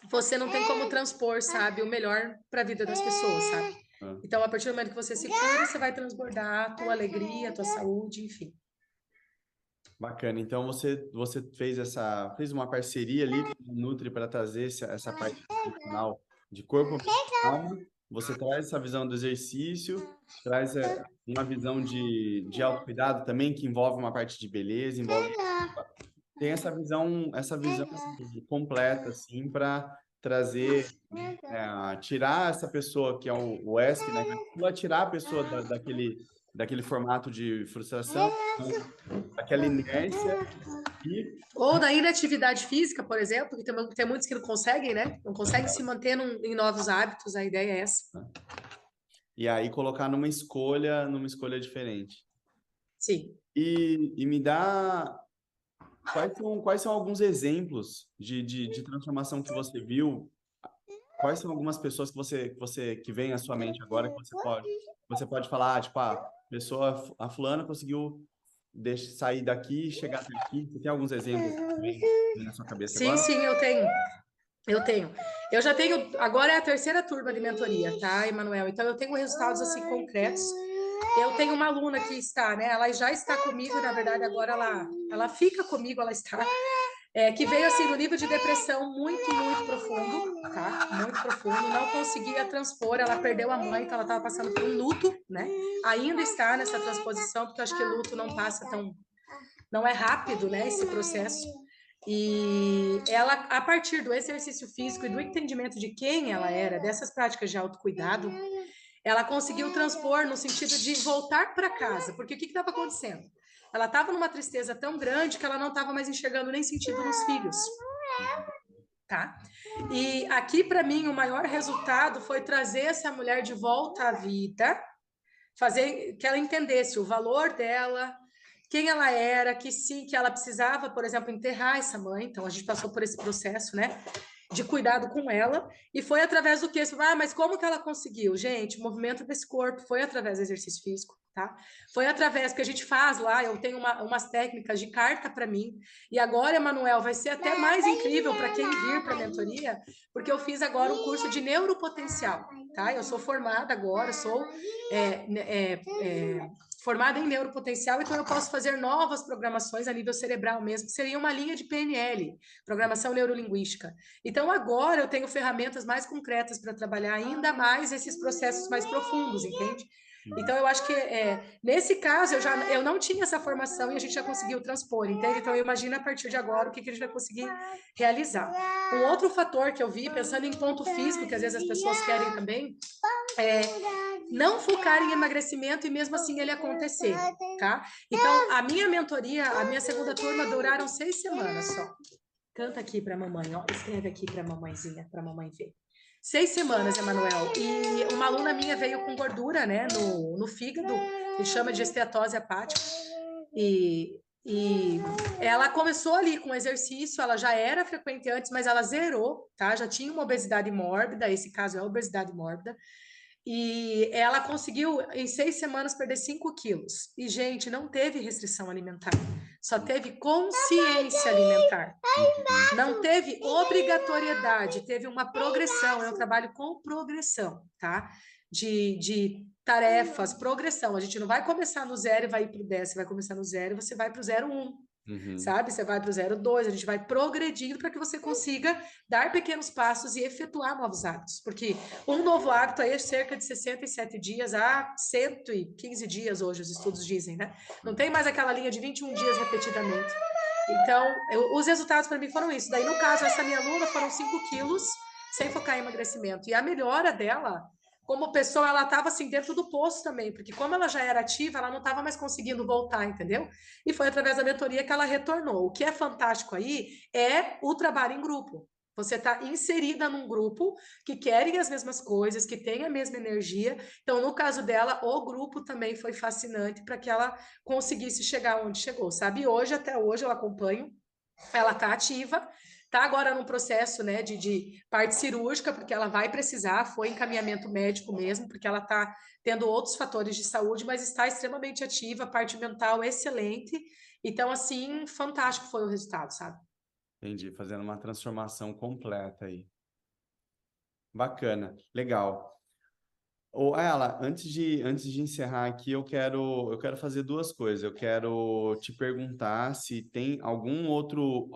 você não tem como transpor, sabe, o melhor para a vida das pessoas, sabe? Então, a partir do momento que você se cura, você vai transbordar a tua alegria, a tua saúde, enfim. Bacana. Então você fez uma parceria ali com o Nutri para trazer essa parte funcional de corpo, mente e alma. Você traz essa visão do exercício, traz uma visão de autocuidado também, que envolve uma parte de beleza, envolve tem essa visão assim, completa assim para trazer tirar essa pessoa que é o ESC, né? Tirar a pessoa daquele formato de frustração, daquela inércia e Ou da inatividade física, por exemplo, que tem muitos que não conseguem, né? Não conseguem se manter em novos hábitos, a ideia é essa. e aí colocar numa escolha diferente. Sim. E me dá quais são alguns exemplos de transformação que você viu? Quais são algumas pessoas que vem à sua mente agora que você pode falar, tipo, a fulana conseguiu sair daqui e chegar até aqui. Você tem alguns exemplos que vem na sua cabeça Sim, agora? sim, eu tenho. Eu tenho. Eu já tenho. Agora é a terceira turma de mentoria, tá, Emanuel? Então eu tenho resultados assim concretos. Eu tenho uma aluna que está, né? Ela já está comigo, na verdade, agora ela fica comigo, ela está. Que veio assim no nível de depressão muito, muito profundo, tá? Muito profundo, não conseguia transpor, ela perdeu a mãe, então ela estava passando por um luto, né? Ainda está nessa transposição, porque eu acho que o luto não passa tão, não é rápido, né? Esse processo. E ela, a partir do exercício físico e do entendimento de quem ela era, dessas práticas de autocuidado, ela conseguiu transpor no sentido de voltar para casa, porque o que estava acontecendo? Ela estava numa tristeza tão grande que ela não estava mais enxergando nem sentido nos filhos, tá? E aqui, para mim, o maior resultado foi trazer essa mulher de volta à vida, fazer que ela entendesse o valor dela, quem ela era, que sim, que ela precisava, por exemplo, enterrar essa mãe. Então a gente passou por esse processo, né, de cuidado com ela, e foi através do quê? Mas como que ela conseguiu? Gente, o movimento desse corpo foi através do exercício físico, tá? Foi através que a gente faz lá, eu tenho umas técnicas de carta para mim, e agora, Emanuel, vai ser até mais incrível para quem vir para a mentoria, porque eu fiz agora um curso de neuropotencial, tá? Eu sou formada agora, sou formada em neuropotencial, então eu posso fazer novas programações a nível cerebral mesmo, que seria uma linha de PNL, programação neurolinguística. Então agora eu tenho ferramentas mais concretas para trabalhar ainda mais esses processos mais profundos, entende? Então eu acho que nesse caso eu não tinha essa formação e a gente já conseguiu transpor, entende? Então eu imagino a partir de agora o que a gente vai conseguir realizar. Um outro fator que eu vi, pensando em ponto físico, que às vezes as pessoas querem também, não focar em emagrecimento e mesmo assim ele acontecer, tá? Então, a minha mentoria, a minha segunda turma duraram 6 semanas só. Canta aqui para a mamãe, ó, escreve aqui para a mamãezinha, para a mamãe ver. 6 semanas, Emanuel. E uma aluna minha veio com gordura, né, no fígado, que chama de esteatose hepática. E ela começou ali com exercício, ela já era frequente antes, mas ela zerou, tá? Já tinha uma obesidade mórbida, esse caso é obesidade mórbida. E ela conseguiu, em 6 semanas, perder 5 quilos. E, gente, não teve restrição alimentar. Só teve consciência alimentar. Não teve obrigatoriedade, teve uma progressão. É um trabalho com progressão, tá? De tarefas, progressão. A gente não vai começar no 0 e vai ir para o 10, você vai começar no 0 e você vai para o 0,1. Uhum. sabe? Você vai para o 0,2, a gente vai progredindo para que você consiga dar pequenos passos e efetuar novos hábitos. Porque um novo hábito aí é cerca de 67 dias a 115 dias hoje, os estudos dizem, né? Não tem mais aquela linha de 21 dias repetidamente. Então, os resultados para mim foram isso. Daí, no caso, essa minha aluna foram 5 quilos sem focar em emagrecimento. E a melhora dela, como pessoa, ela estava assim dentro do poço também, porque como ela já era ativa, ela não estava mais conseguindo voltar, entendeu? E foi através da mentoria que ela retornou. O que é fantástico aí é o trabalho em grupo. Você está inserida num grupo que querem as mesmas coisas, que tem a mesma energia. Então, no caso dela, o grupo também foi fascinante para que ela conseguisse chegar onde chegou, sabe? E hoje, até hoje, eu acompanho, ela está ativa, está agora num processo, né, de parte cirúrgica, porque ela vai precisar, foi encaminhamento médico mesmo, porque ela está tendo outros fatores de saúde, mas está extremamente ativa, parte mental excelente. Então, assim, fantástico foi o resultado, sabe? Entendi, fazendo uma transformação completa aí. Bacana, legal. Ô, Ayala, antes de encerrar aqui, eu quero fazer duas coisas. Eu quero te perguntar se tem algum outro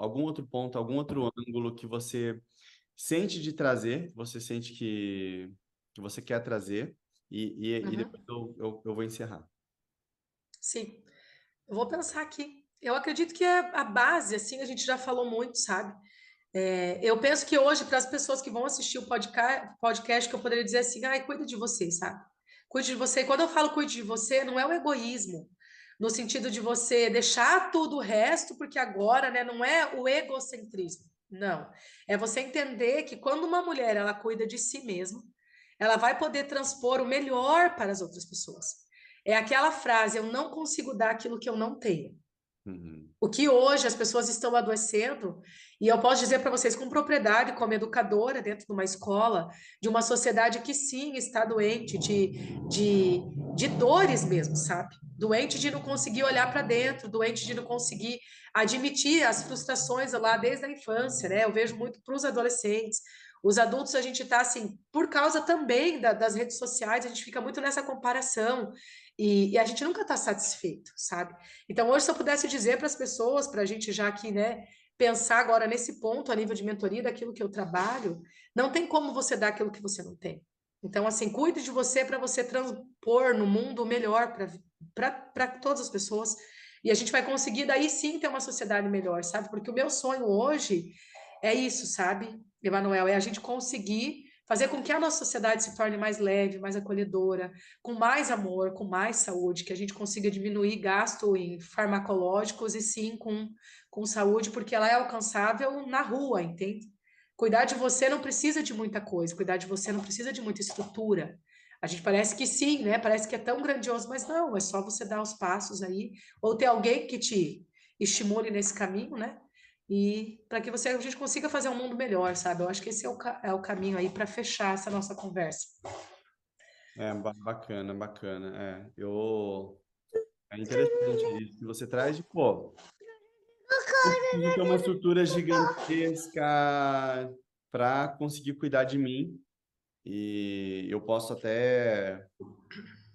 ponto, algum outro ângulo que você sente de trazer, que você sente que você quer trazer, e Uhum. depois eu vou encerrar. Sim, eu vou pensar aqui. Eu acredito que é a base, assim, a gente já falou muito, sabe? Eu penso que hoje, para as pessoas que vão assistir o podcast, que eu poderia dizer assim, ai, cuida de você, sabe? Cuide de você. E quando eu falo cuide de você, não é o egoísmo, no sentido de você deixar tudo o resto, porque agora, né, não é o egocentrismo. Não. É você entender que quando uma mulher ela cuida de si mesma, ela vai poder transpor o melhor para as outras pessoas. É aquela frase, eu não consigo dar aquilo que eu não tenho. Uhum, O que hoje as pessoas estão adoecendo, e eu posso dizer para vocês com propriedade, como educadora dentro de uma escola, de uma sociedade que sim está doente de dores mesmo, sabe? Doente de não conseguir olhar para dentro, doente de não conseguir admitir as frustrações lá desde a infância, né? Eu vejo muito para os adolescentes. Os adultos, a gente está assim, por causa também das redes sociais, a gente fica muito nessa comparação e a gente nunca está satisfeito, sabe? Então, hoje, se eu pudesse dizer para as pessoas, para a gente já aqui, né, pensar agora nesse ponto a nível de mentoria daquilo que eu trabalho, não tem como você dar aquilo que você não tem. Então, assim, cuide de você para você transpor no mundo o melhor para todas as pessoas. E a gente vai conseguir, daí sim, ter uma sociedade melhor, sabe? Porque o meu sonho hoje é isso, sabe, Emanuel? É a gente conseguir fazer com que a nossa sociedade se torne mais leve, mais acolhedora, com mais amor, com mais saúde, que a gente consiga diminuir gasto em farmacológicos e sim com saúde, porque ela é alcançável na rua, entende? Cuidar de você não precisa de muita coisa, cuidar de você não precisa de muita estrutura. A gente parece que sim, né? Parece que é tão grandioso, mas não, é só você dar os passos aí, ou ter alguém que te estimule nesse caminho, né? E para que a gente consiga fazer um mundo melhor, sabe? Eu acho que esse é o caminho aí para fechar essa nossa conversa. bacana, bacana. É interessante isso que você traz de, pô, não preciso ter uma estrutura gigantesca para conseguir cuidar de mim. E eu posso até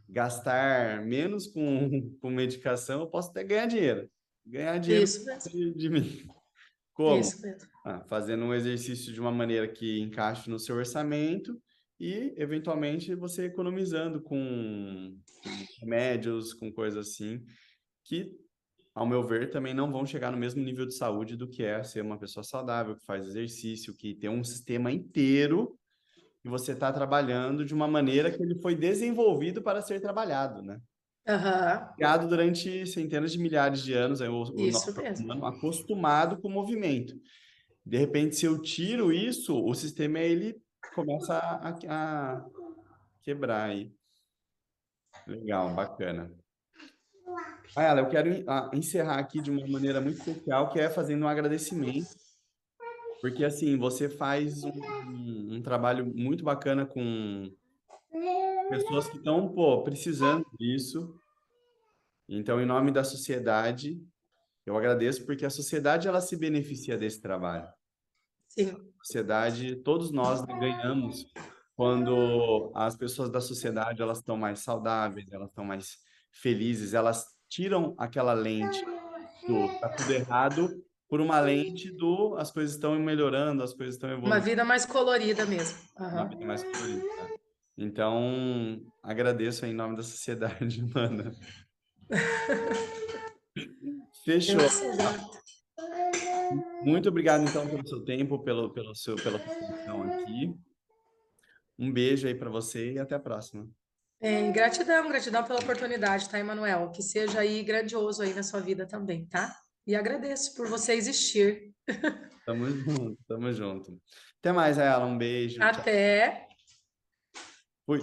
gastar menos com medicação, eu posso até ganhar dinheiro. Ganhar dinheiro Isso mesmo, de mim. Como? isso mesmo. Fazendo um exercício de uma maneira que encaixe no seu orçamento e, eventualmente, você economizando com remédios, com coisas assim, que, ao meu ver, também não vão chegar no mesmo nível de saúde do que é ser uma pessoa saudável, que faz exercício, que tem um sistema inteiro e você está trabalhando de uma maneira que ele foi desenvolvido para ser trabalhado, né? Aham, Criado durante centenas de milhares de anos, aí o nosso isso corpo mesmo. humano acostumado com o movimento. De repente, se eu tiro isso, o sistema ele começa a quebrar aí. Legal, bacana. Ela, eu quero encerrar aqui de uma maneira muito especial, que é fazendo um agradecimento, porque assim, você faz um trabalho muito bacana com pessoas que estão, pô, precisando disso. Então, em nome da sociedade, eu agradeço porque a sociedade ela se beneficia desse trabalho. Sim. A sociedade, todos nós ganhamos quando as pessoas da sociedade elas estão mais saudáveis, elas estão mais felizes, elas tiram aquela lente do tá tudo errado por uma lente do as coisas estão melhorando, as coisas estão Uma evoluindo, vida mais colorida mesmo. uma Aham. vida mais colorida. Tá? Então, agradeço em nome da sociedade humana. Eu Fechou. que sou grata. Muito obrigado, então, pelo seu tempo, pela sua atenção aqui. Um beijo aí para você e até a próxima. Gratidão, gratidão pela oportunidade, tá, Emanuel? Que seja aí grandioso aí na sua vida também, tá? E agradeço por você existir. Tamo junto, tamo junto. Até mais, Ayala. Um beijo. Tchau. Até. Fui.